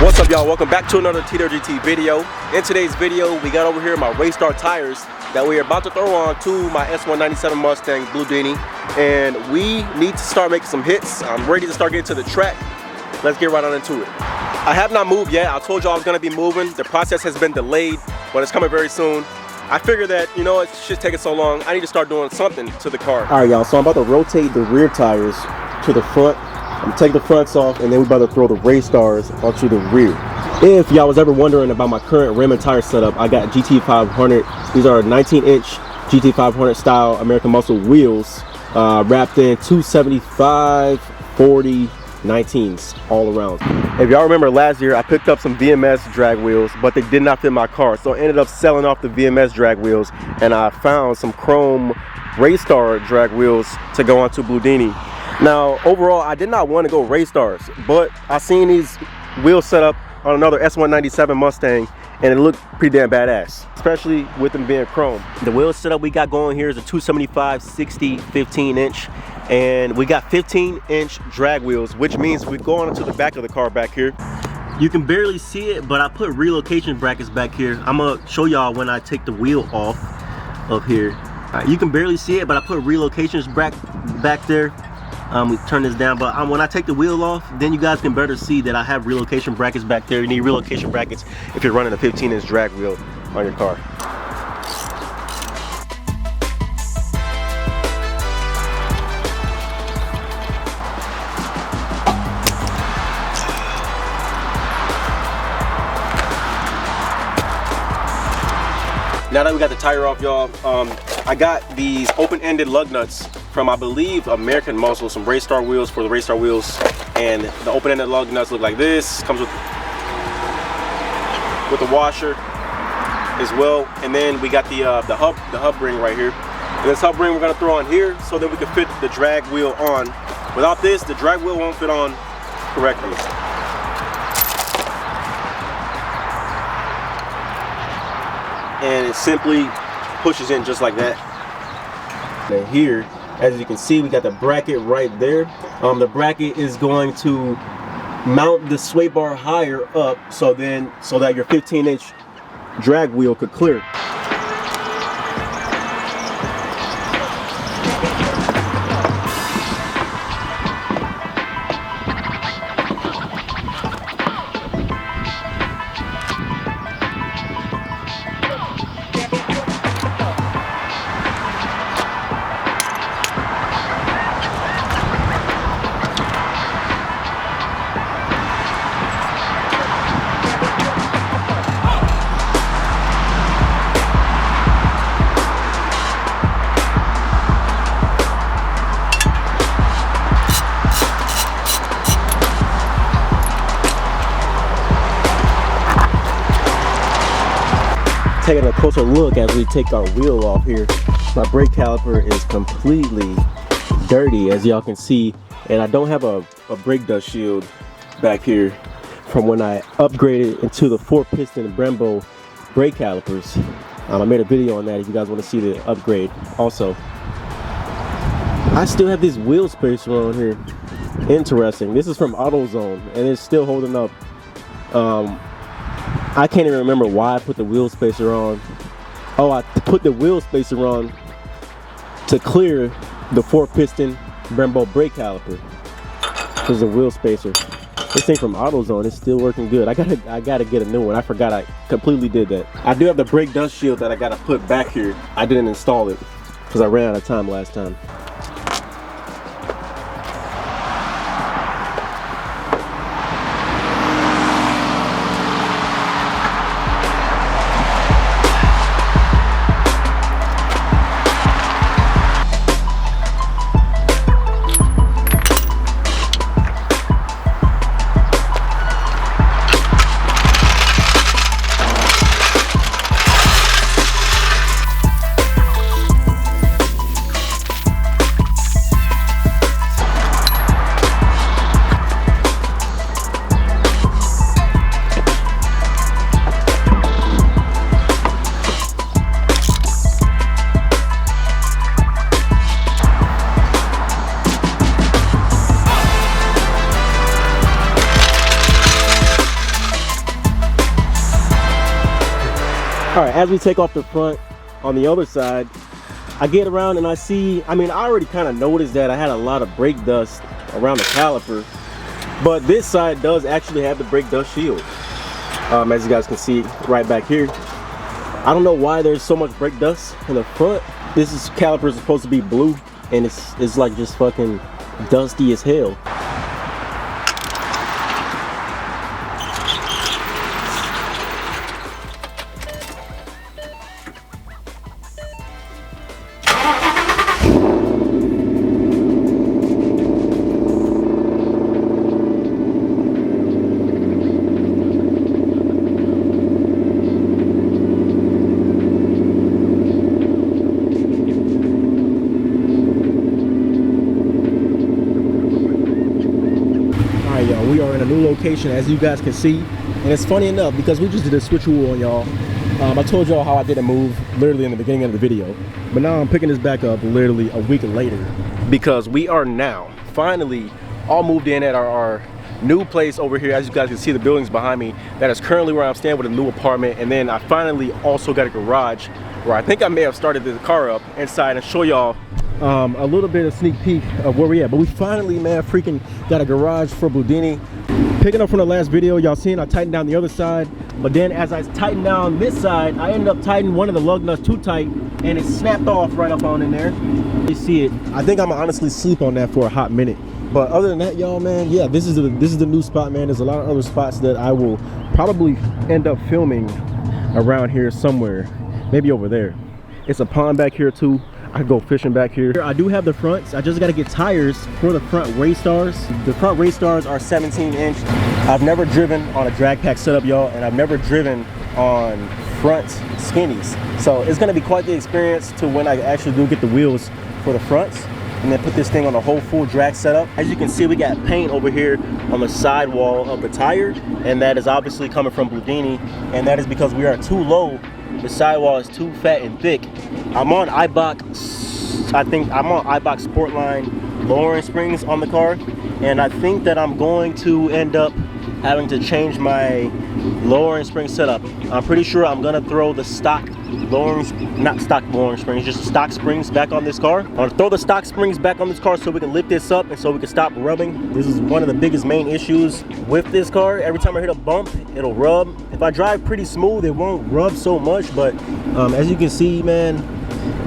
What's up, y'all? Welcome back to another TDurrGT video. In today's video, we got over here my Raystar tires that we are about to throw on to my S197 Mustang Bludini, and we need to start making some hits. I'm ready to start getting to the track. Let's get right on into it. I have not moved yet. I told y'all I was gonna be moving. The process has been delayed, but it's coming very soon. I figured that, you know, it should take it so long. I need to start doing something to the car. All right, y'all, so I'm about to rotate the rear tires to the front. I'm gonna take the fronts off, and then we're about to throw the Raystars onto the rear. If y'all was ever wondering about my current rim and tire setup, I got GT500. These are 19-inch GT500 style American Muscle wheels, wrapped in 275, 40, 19s all around. If y'all remember last year, I picked up some VMS drag wheels, but they did not fit my car, so I ended up selling off the VMS drag wheels, and I found some chrome Raystar drag wheels to go onto Bludini. Now, overall, I did not want to go Raystars, but I seen these wheels set up on another S197 Mustang, and it looked pretty damn badass, especially with them being chrome. The wheel setup we got going here is a 275 60 15-inch, and we got 15-inch drag wheels, which means we go on to the back of the car back here. You can barely see it, but I put relocation brackets back here. I'm gonna show y'all when I take the wheel off of here. You can barely see it, but I put relocations back there. We turn this down, but when I take the wheel off, then you guys can better see that I have relocation brackets back there. You need relocation brackets if you're running a 15-inch drag wheel on your car. Now that we got the tire off, y'all, I got these open-ended lug nuts from, I believe, American Muscle, some Raystar wheels for the Raystar wheels, and the open-ended lug nuts look like this. Comes with the washer as well, and then we got the hub ring right here. And this hub ring we're gonna throw on here so that we can fit the drag wheel on. Without this, the drag wheel won't fit on correctly. And it simply pushes in just like that. And here, as you can see, we got the bracket right there. The bracket is going to mount the sway bar higher up, so that your 15-inch drag wheel could clear. Taking a closer look as we take our wheel off here, my brake caliper is completely dirty, as y'all can see, and I don't have a brake dust shield back here from when I upgraded into the 4-piston Brembo brake calipers. I made a video on that if you guys want to see the upgrade. Also, I still have this wheel spacer on here. Interesting. This is from AutoZone, and it's still holding up. I can't even remember why I put the wheel spacer on. Oh, I put the wheel spacer on to clear the 4-piston Brembo brake caliper. There's a wheel spacer. This thing from AutoZone is still working good. I gotta get a new one. I forgot I completely did that. I do have the brake dust shield that I gotta put back here. I didn't install it because I ran out of time last time. All right, as we take off the front, on the other side, I get around and I see, I mean, I already kind of noticed that I had a lot of brake dust around the caliper, but this side does actually have the brake dust shield. As you guys can see right back here. I don't know why there's so much brake dust in the front. This caliper is supposed to be blue, and it's like just fucking dusty as hell. We are in a new location, as you guys can see, and it's funny enough because we just did a switcheroo on y'all. I told y'all how I did a move literally in the beginning of the video, but now I'm picking this back up literally a week later because we are now finally all moved in at our new place over here. As you guys can see, the buildings behind me, that is currently where I'm staying with a new apartment. And then I finally also got a garage where I think I may have started the car up inside and show y'all a little bit of sneak peek of where we at. But we finally, man, freaking got a garage for Bludini. Picking up from the last video, y'all seen I tightened down the other side, but then as I tightened down this side, I ended up tightening one of the lug nuts too tight, and it snapped off right up on in there. You see it. I think I'm gonna honestly sleep on that for a hot minute. But other than that, y'all, man, yeah, this is the new spot, man. There's a lot of other spots that I will probably end up filming around here somewhere, maybe over there. It's a pond back here too. I could go fishing back here. I do have the fronts. I just got to get tires for the front race stars. The front race stars are 17-inch. I've never driven on a drag pack setup, y'all, and I've never driven on front skinnies. So it's going to be quite the experience to when I actually do get the wheels for the fronts and then put this thing on a whole full drag setup. As you can see, we got paint over here on the sidewall of the tire, and that is obviously coming from Bludini, and that is because we are too low. The sidewall is too fat and thick. I'm on Eibach, I think I'm on Eibach Sportline lowering springs on the car, and I think that I'm going to end up having to change my lowering spring setup. I'm pretty sure I'm gonna throw the stock lowering, not stock lowering springs, just stock springs back on this car. I'm gonna throw the stock springs back on this car so we can lift this up and so we can stop rubbing. This is one of the biggest main issues with this car. Every time I hit a bump, it'll rub. If I drive pretty smooth, it won't rub so much, but as you can see, man,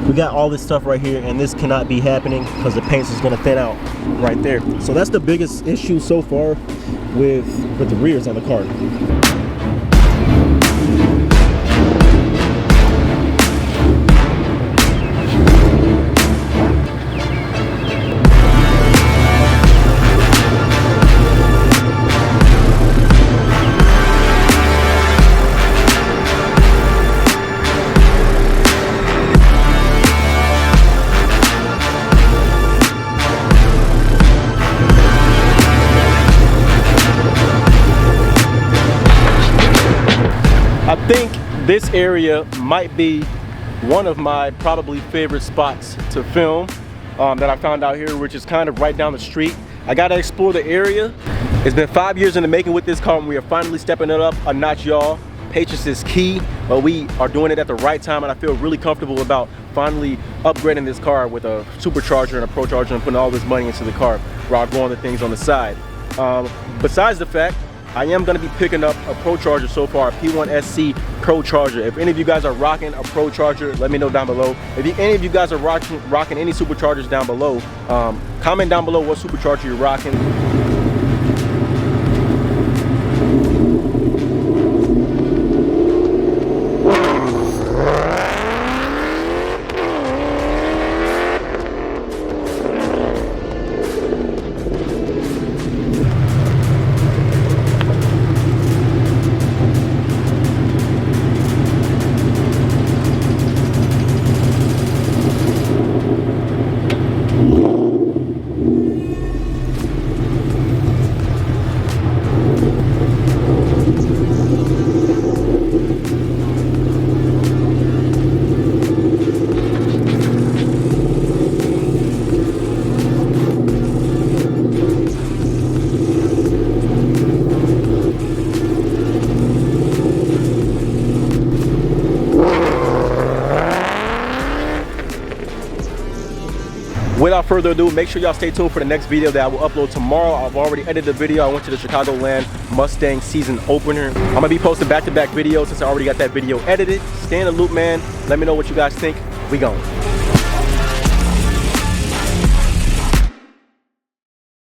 we got all this stuff right here, and this cannot be happening because the paint is gonna thin out right there. So that's the biggest issue so far with the rears on the car. I think this area might be one of my probably favorite spots to film that I found out here, which is kind of right down the street. I gotta explore the area. It's been 5 years in the making with this car, and we are finally stepping it up a notch, y'all. Patience is key, but we are doing it at the right time, and I feel really comfortable about finally upgrading this car with a supercharger and a Procharger and putting all this money into the car while growing the things on the side. Besides the fact, I am going to be picking up a Procharger so far, a P1SC Procharger. If any of you guys are rocking a Procharger, let me know down below. If any of you guys are rocking any superchargers down below, comment down below what supercharger you're rocking. Without further ado, make sure y'all stay tuned for the next video that I will upload tomorrow. I've already edited the video. I went to the Chicagoland Mustang season opener. I'm gonna be posting back-to-back videos since I already got that video edited. Stay in the loop, man. Let me know what you guys think. We gone.